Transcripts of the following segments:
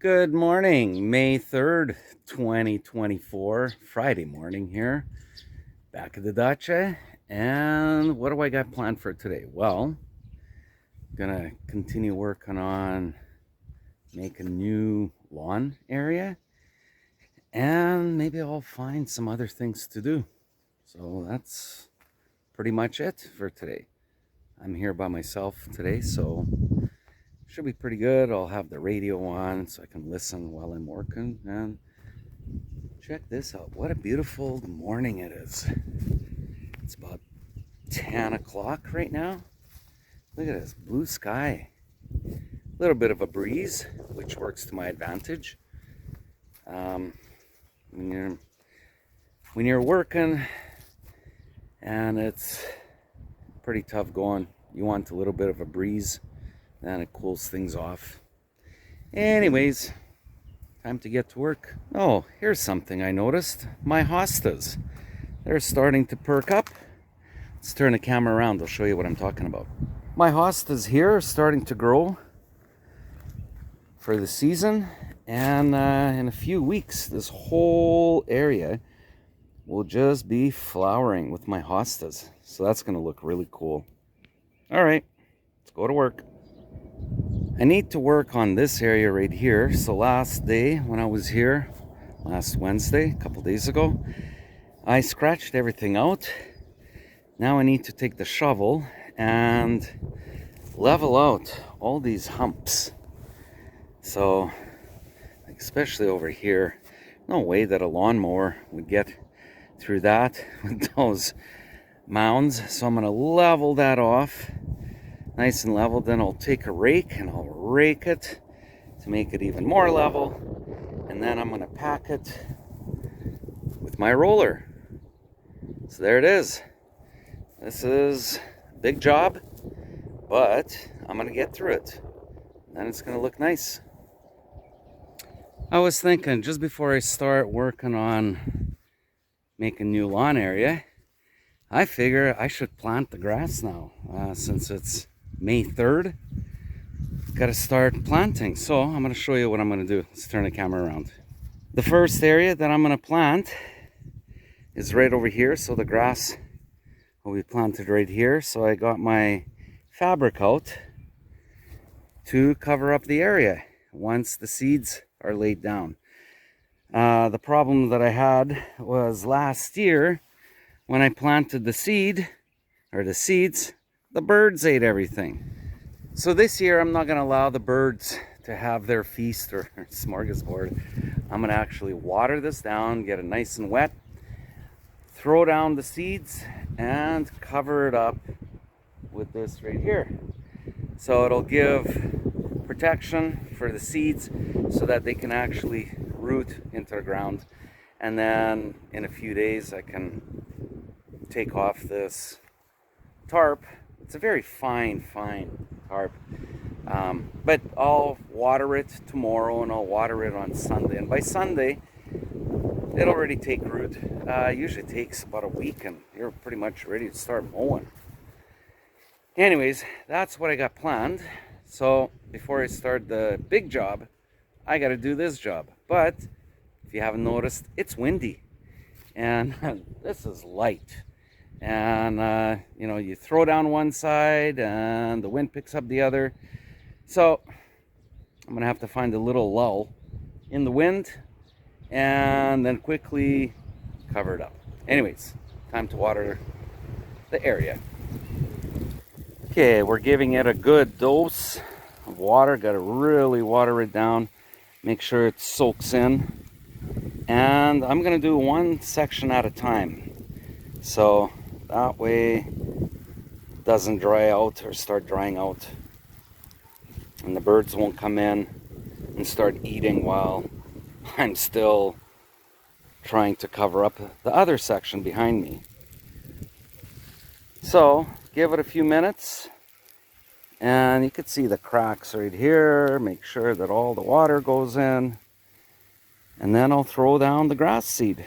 Good morning, May 3rd, 2024, Friday morning here, back at the dacha. And what do I got planned for today? Well, gonna continue working on making a new lawn area, and maybe I'll find some other things to do. So that's pretty much it for today. I'm here by myself today, so should be pretty good. I'll have the radio on so I can listen while I'm working. And check this out. What a beautiful morning it is. It's about 10 o'clock right now. Look at this blue sky. A little bit of a breeze, which works to my advantage. When you're working and it's pretty tough going, you want a little bit of a breeze, then it cools things off. Anyways, time to get to work. Oh, here's something I noticed. My hostas, they're starting to perk up. Let's turn the camera around. I'll show you what I'm talking about. My hostas here are starting to grow for the season. And in a few weeks, this whole area will just be flowering with my hostas. So that's going to look really cool. All right, let's go to work. I need to work on this area right here. So last day when I was here, last Wednesday, a couple days ago, I scratched everything out. Now I need to take the shovel and level out all these humps. So, especially over here, no way that a lawnmower would get through that with those mounds. So I'm going to level that off. Nice and level. Then I'll take a rake and I'll rake it to make it even more level, and then I'm going to pack it with my roller. So there it is. This is a big job, but I'm going to get through it. Then it's going to look nice. I was thinking just before I start working on making a new lawn area, I figure I should plant the grass now, since it's May 3rd. Got to start planting. So I'm going to show you what I'm going to do. Let's turn the camera around. The first area that I'm going to plant is right over here. So the grass will be planted right here. So I got my fabric out to cover up the area once the seeds are laid down. The problem that I had was last year when I planted the seeds, the birds ate everything. So this year I'm not going to allow the birds to have their feast or smorgasbord. I'm going to actually water this down, get it nice and wet, throw down the seeds, and cover it up with this right here. So it'll give protection for the seeds so that they can actually root into the ground. And then in a few days I can take off this tarp. It's a very fine tarp, but I'll water it tomorrow and I'll water it on Sunday, and by Sunday it'll already take root. It usually takes about a week and you're pretty much ready to start mowing. Anyways, that's what I got planned. So before I start the big job, I got to do this job. But if you haven't noticed, it's windy and this is light. And you throw down one side and the wind picks up the other. So I'm gonna have to find a little lull in the wind and then quickly cover it up. Anyways, time to water the area. Okay, we're giving it a good dose of water. Got to really water it down, make sure it soaks in. And I'm gonna do one section at a time, so that way it doesn't dry out or start drying out, and the birds won't come in and start eating while I'm still trying to cover up the other section behind me. So give it a few minutes, and you can see the cracks right here. Make sure that all the water goes in, and then I'll throw down the grass seed.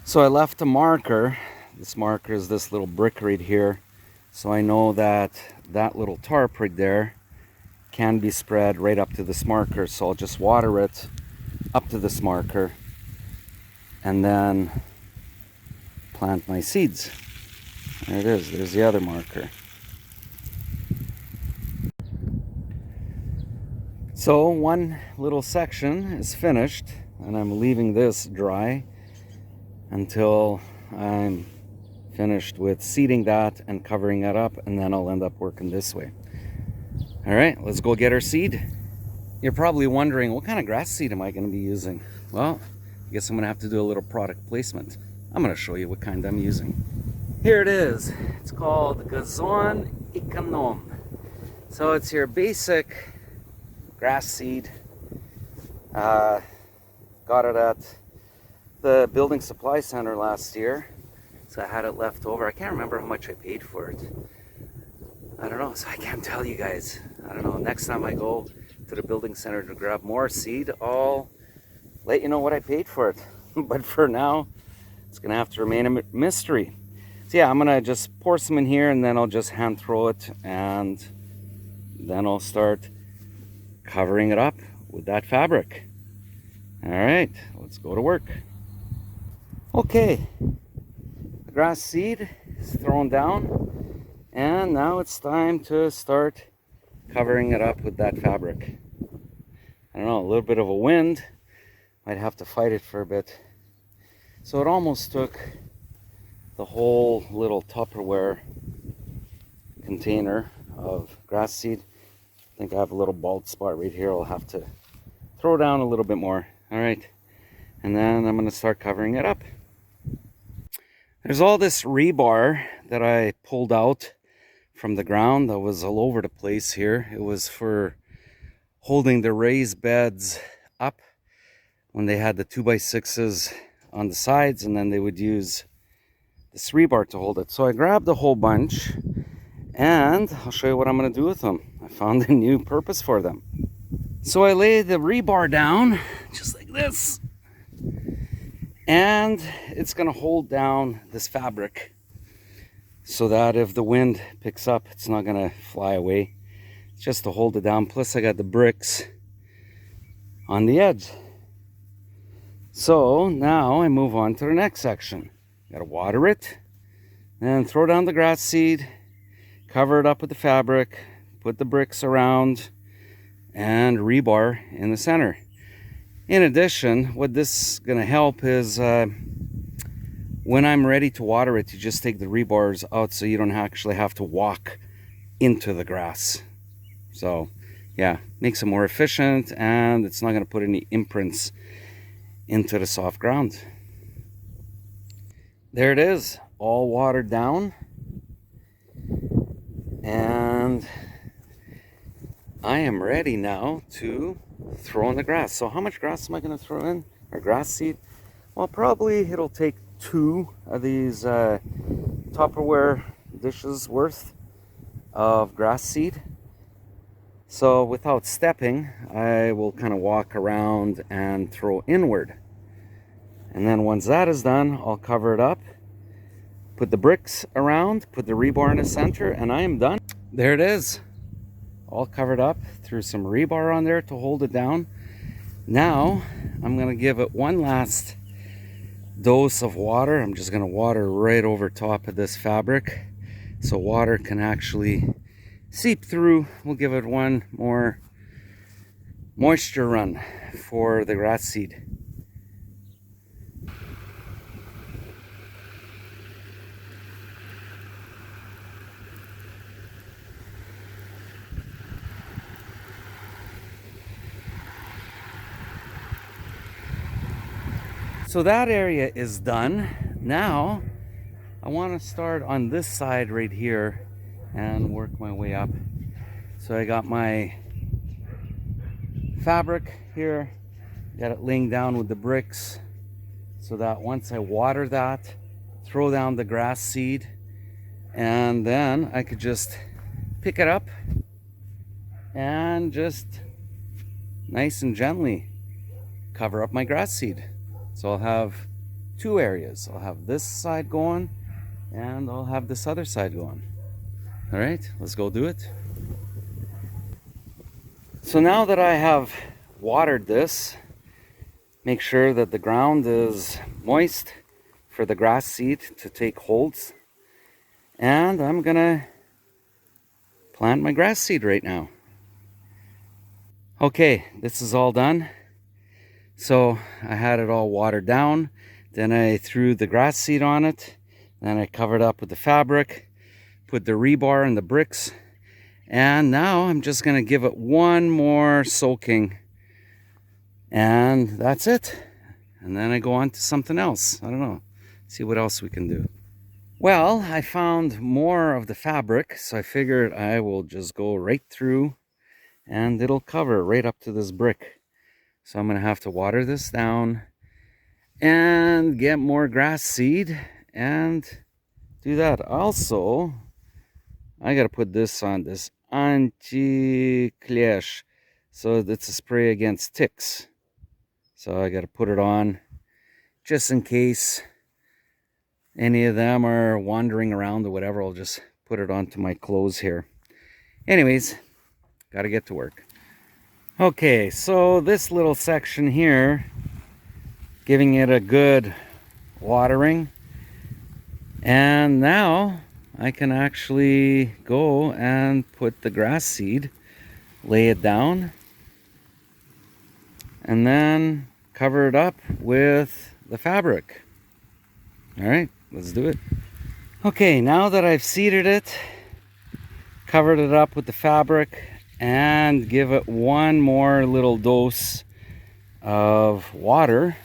So I left a marker. This marker is this little brick right here. So I know that that little tarp right there can be spread right up to this marker. So I'll just water it up to this marker and then plant my seeds. There it is, there's the other marker. So one little section is finished, and I'm leaving this dry until I'm finished with seeding that and covering it up, and then I'll end up working this way. All right, let's go get our seed. You're probably wondering, what kind of grass seed am I going to be using? Well, I guess I'm going to have to do a little product placement. I'm going to show you what kind I'm using. Here it is. It's called Gazon Econom. So it's your basic grass seed. Got it at the building supply center last year, so I had it left over. I can't remember how much I paid for it. I don't know, so I can't tell you guys. I don't know, next time I go to the building center to grab more seed, I'll let you know what I paid for it. But for now, it's gonna have to remain a mystery. So yeah, I'm gonna just pour some in here, and then I'll just hand throw it, and then I'll start covering it up with that fabric. All right, let's go to work. Okay, the grass seed is thrown down, and now it's time to start covering it up with that fabric. I don't know, a little bit of a wind, might have to fight it for a bit. So it almost took the whole little Tupperware container of grass seed. I think I have a little bald spot right here. I'll have to throw down a little bit more. All right, and then I'm going to start covering it up. There's all this rebar that I pulled out from the ground that was all over the place here. It was for holding the raised beds up when they had the 2x6s on the sides, and then they would use this rebar to hold it. So I grabbed a whole bunch, and I'll show you what I'm going to do with them. I found a new purpose for them. So I lay the rebar down just like this, and it's going to hold down this fabric so that if the wind picks up, it's not going to fly away. It's just to hold it down. Plus I got the bricks on the edge. So now I move on to the next section. Got to water it, and throw down the grass seed, cover it up with the fabric, put the bricks around, and rebar in the center. In addition, what this is going to help is when I'm ready to water it, you just take the rebars out so you don't actually have to walk into the grass. So yeah, makes it more efficient, and it's not going to put any imprints into the soft ground. There it is, all watered down, and I am ready now to throw in the grass. So how much grass am I going to throw in, or grass seed? Well, probably it'll take 2 of these Tupperware dishes worth of grass seed. So without stepping, I will kind of walk around and throw inward. And then once that is done, I'll cover it up, put the bricks around, put the rebar in the center, and I am done. There it is, all covered up, threw some rebar on there to hold it down. Now I'm going to give it one last dose of water. I'm just going to water right over top of this fabric so water can actually seep through. We'll give it one more moisture run for the grass seed. So that area is done. Now I want to start on this side right here and work my way up. So I got my fabric here, got it laying down with the bricks so that once I water that, throw down the grass seed, and then I could just pick it up and just nice and gently cover up my grass seed. So I'll have 2 areas. I'll have this side going, and I'll have this other side going. All right, let's go do it. So now that I have watered this, make sure that the ground is moist for the grass seed to take holds. And I'm gonna plant my grass seed right now. Okay, this is all done. So I had it all watered down. Then I threw the grass seed on it. Then I covered up with the fabric, put the rebar and the bricks. And now I'm just gonna give it one more soaking. And that's it. And then I go on to something else. I don't know. See what else we can do. Well, I found more of the fabric, so I figured I will just go right through and it'll cover right up to this brick. So I'm going to have to water this down and get more grass seed and do that. Also, I got to put this on, this anti-kleshh. So it's a spray against ticks. So I got to put it on just in case any of them are wandering around or whatever. I'll just put it onto my clothes here. Anyways, got to get to work. Okay, so this little section here, giving it a good watering. And now I can actually go and put the grass seed, lay it down, and then cover it up with the fabric. All right, let's do it. Okay, now that I've seeded it, covered it up with the fabric, and give it one more little dose of water.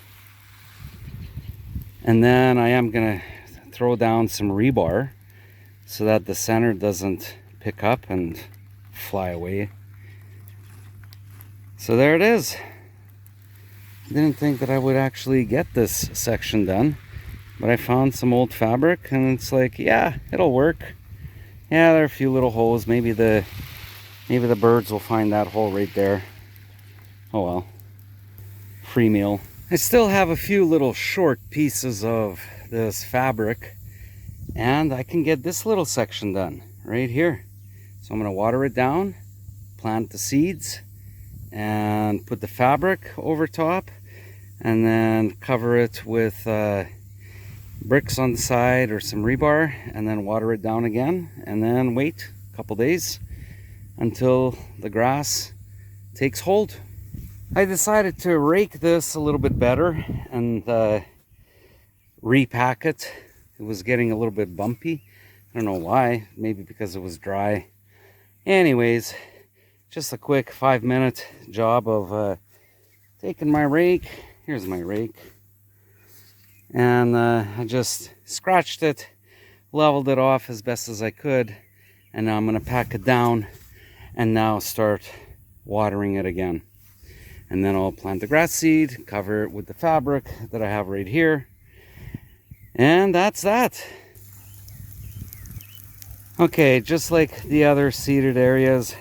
And then I am gonna throw down some rebar so that the center doesn't pick up and fly away. So there it is. Didn't think that I would actually get this section done, but I found some old fabric and it's like, yeah, it'll work. Yeah, there are a few little holes. Maybe the birds will find that hole right there. Oh well, free meal. I still have a few little short pieces of this fabric and I can get this little section done right here. So I'm gonna water it down, plant the seeds, and put the fabric over top, and then cover it with bricks on the side or some rebar, and then water it down again, and then wait a couple days until the grass takes hold. I decided to rake this a little bit better and repack it. It was getting a little bit bumpy. I don't know why, maybe because it was dry. Anyways, just a quick 5-minute job of taking my rake. Here's my rake. And I just scratched it, leveled it off as best as I could, and now I'm going to pack it down and now start watering it again. And then I'll plant the grass seed, cover it with the fabric that I have right here, and that's that. Okay, just like the other seeded areas,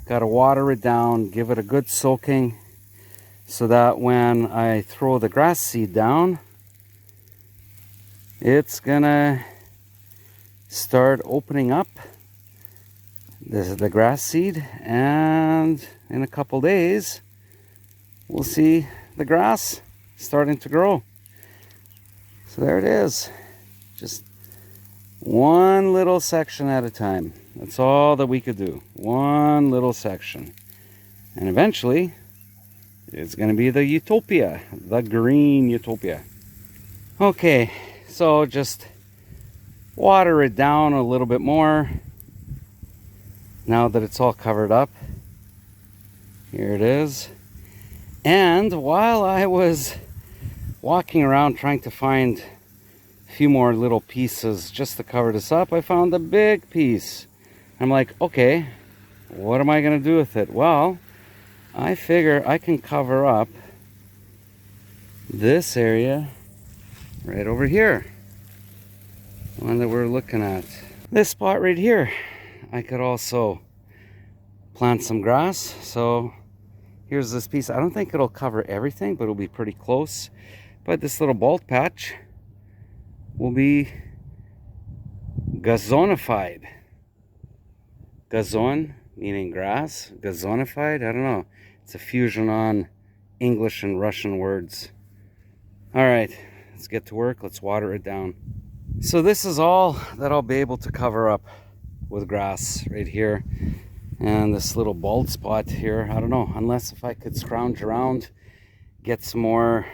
got to water it down, give it a good soaking, so that when I throw the grass seed down, it's gonna start opening up. This is the grass seed, and in a couple days we'll see the grass starting to grow. So there it is, just one little section at a time. That's all that we could do, one little section, and eventually it's going to be the utopia, the green utopia. Okay, so just water it down a little bit more now that it's all covered up. Here it is. And while I was walking around trying to find a few more little pieces just to cover this up, I found a big piece. I'm like, okay, what am I going to do with it? Well, I figure I can cover up this area right over here, the one that we're looking at. This spot right here, I could also plant some grass. So here's this piece. I don't think it'll cover everything, but it'll be pretty close. But this little bald patch will be gazonified. Gazon, meaning grass. Gazonified, I don't know. It's a fusion on English and Russian words. All right, let's get to work. Let's water it down. So this is all that I'll be able to cover up with grass right here. And this little bald spot here, I don't know, unless if I could scrounge around, get some more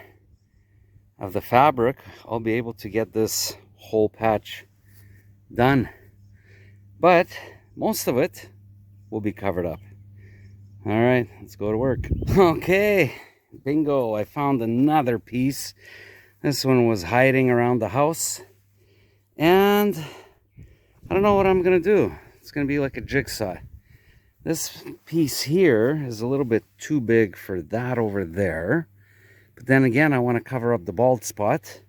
of the fabric, I'll be able to get this whole patch done. But most of it will be covered up. All right, let's go to work. Okay, bingo, I found another piece. This one was hiding around the house. And I don't know what I'm gonna do. It's gonna be like a jigsaw. This piece here is a little bit too big for that over there. But then again, I want to cover up the bald spot.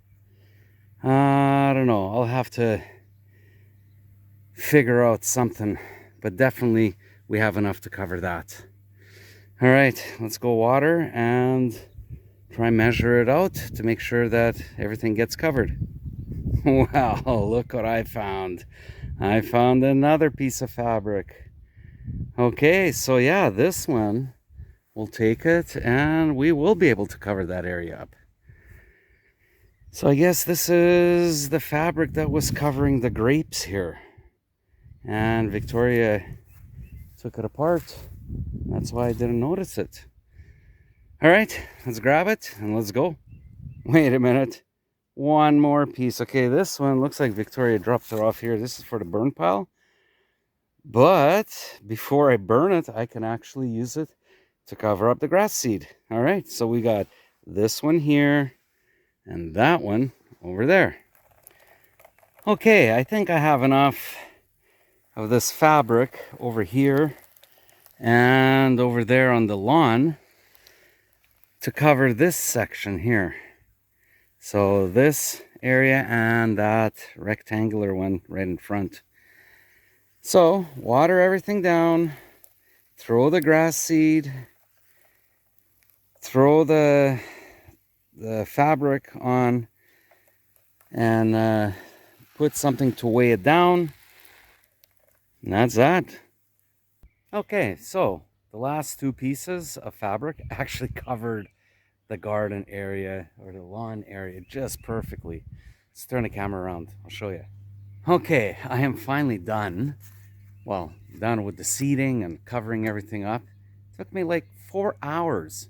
I don't know. I'll have to figure out something. But definitely we have enough to cover that. All right, let's go water and try and measure it out to make sure that everything gets covered. Wow, look what I found. I found another piece of fabric. Okay, so yeah, this one, we'll take it and we will be able to cover that area up. So I guess this is the fabric that was covering the grapes here. And Victoria took it apart. That's why I didn't notice it. All right, let's grab it and let's go. Wait a minute. One more piece. Okay, this one looks like Victoria dropped it off here. This is for the burn pile. But before I burn it, I can actually use it to cover up the grass seed. All right, so we got this one here and that one over there. Okay, I think I have enough of this fabric over here and over there on the lawn to cover this section here. So this area and that rectangular one right in front. So water everything down, throw the grass seed, throw the fabric on, and put something to weigh it down. And that's that. Okay, so the last two pieces of fabric actually covered the garden area or the lawn area just perfectly. Let's turn the camera around. I'll show you. Okay, I am finally done. Well, done with the seeding and covering everything up. It took me like 4 hours.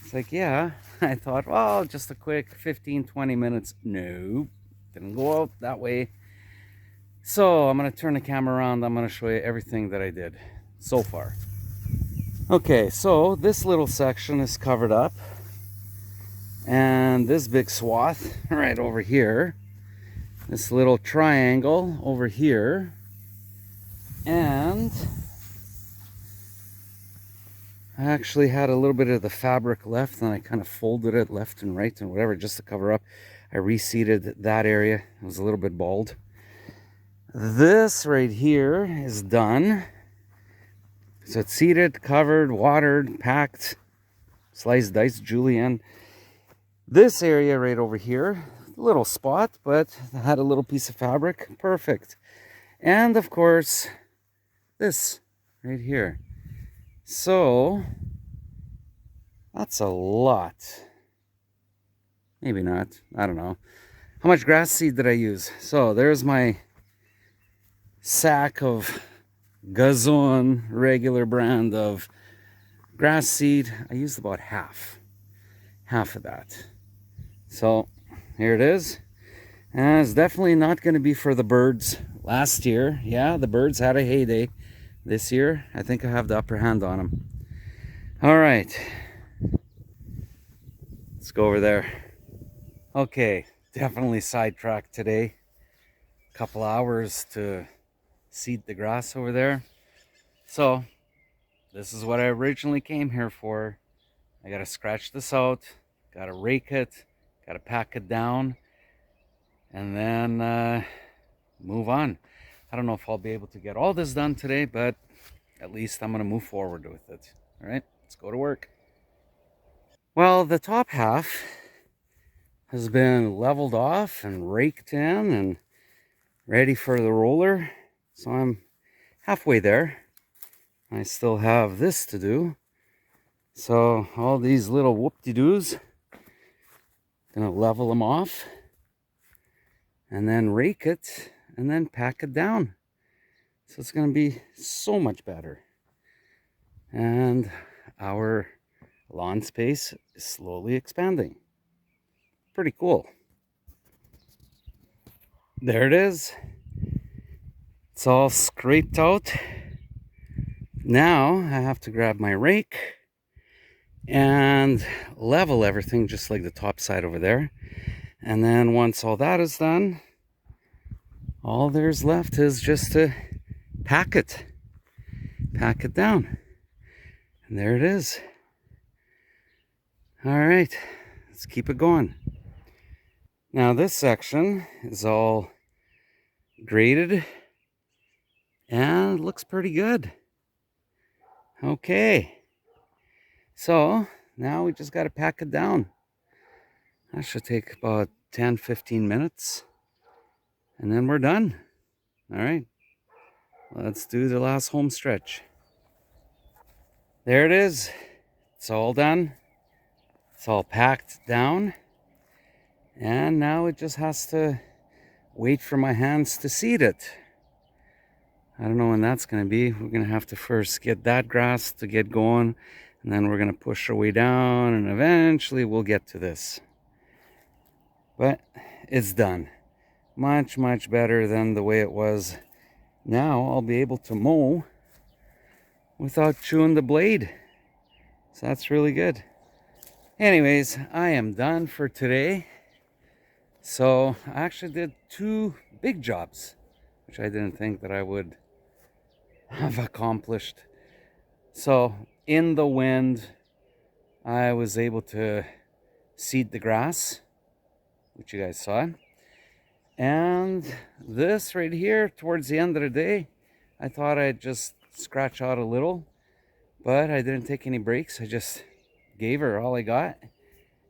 It's like, yeah, I thought, well, just a quick 15-20 minutes. No, didn't go out that way. So I'm going to turn the camera around. I'm going to show you everything that I did so far. Okay, so this little section is covered up. And this big swath right over here. This little triangle over here. And I actually had a little bit of the fabric left and I kind of folded it left and right and whatever just to cover up. I reseeded that area. It was a little bit bald. This right here is done. So it's seeded, covered, watered, packed, sliced, diced, julienne. This area right over here, little spot, but I had a little piece of fabric. Perfect. And of course, this right here. So that's a lot. Maybe not. I don't know. How much grass seed did I use? So there's my sack of Gazon regular brand of grass seed. I used about half of that. So here it is. And it's definitely not going to be for the birds. Last year, yeah, the birds had a heyday. This year, I think I have the upper hand on them. All right. Let's go over there. Okay, definitely sidetracked today. Couple hours to seed the grass over there. So, this is what I originally came here for. I gotta scratch this out, gotta rake it, gotta pack it down, and then move on. I don't know if I'll be able to get all this done today, but at least I'm gonna move forward with it. All right, let's go to work. Well, the top half has been leveled off and raked in and ready for the roller. So I'm halfway there. I still have this to do. So all these little whoop-de-doos, gonna level them off and then rake it and then pack it down. So it's gonna be so much better. And our lawn space is slowly expanding. Pretty cool. There it is. It's all scraped out. Now I have to grab my rake and level everything just like the top side over there. And then once all that is done, all there's left is just to pack it down. And there it is. All right, let's keep it going. Now this section is all graded and looks pretty good. Okay, so now we just got to pack it down. That should take about 10-15 minutes and then we're done. All right, let's do the last home stretch. There it is. It's all done. It's all packed down. And now it just has to wait for my hands to seed it. I don't know when that's going to be. We're going to have to first get that grass to get going. And then we're going to push our way down. And eventually we'll get to this. But it's done. Much, much better than the way it was. Now I'll be able to mow without chewing the blade. So that's really good. Anyways, I am done for today. So I actually did 2 big jobs, which I didn't think that I would have accomplished. So in the wind, I was able to seed the grass, which you guys saw. And this right here, towards the end of the day, I thought I'd just scratch out a little, but I didn't take any breaks. I just gave her all I got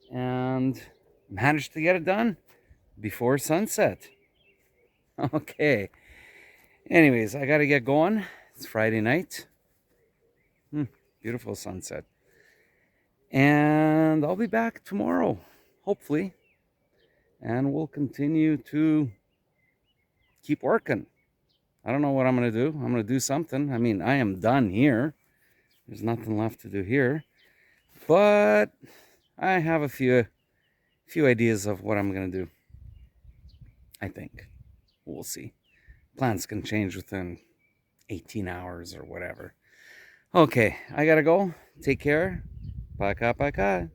and managed to get it done before sunset. Okay. Anyways, I gotta get going. It's Friday night. Beautiful sunset. And I'll be back tomorrow, hopefully. And we'll continue to keep working. I don't know what I'm gonna do. I'm gonna do something. I mean, I am done here. There's nothing left to do here. But I have a few ideas of what I'm gonna do. I think. We'll see. Plans can change within 18 hours or whatever. Okay, I gotta go. Take care. Пока-пока.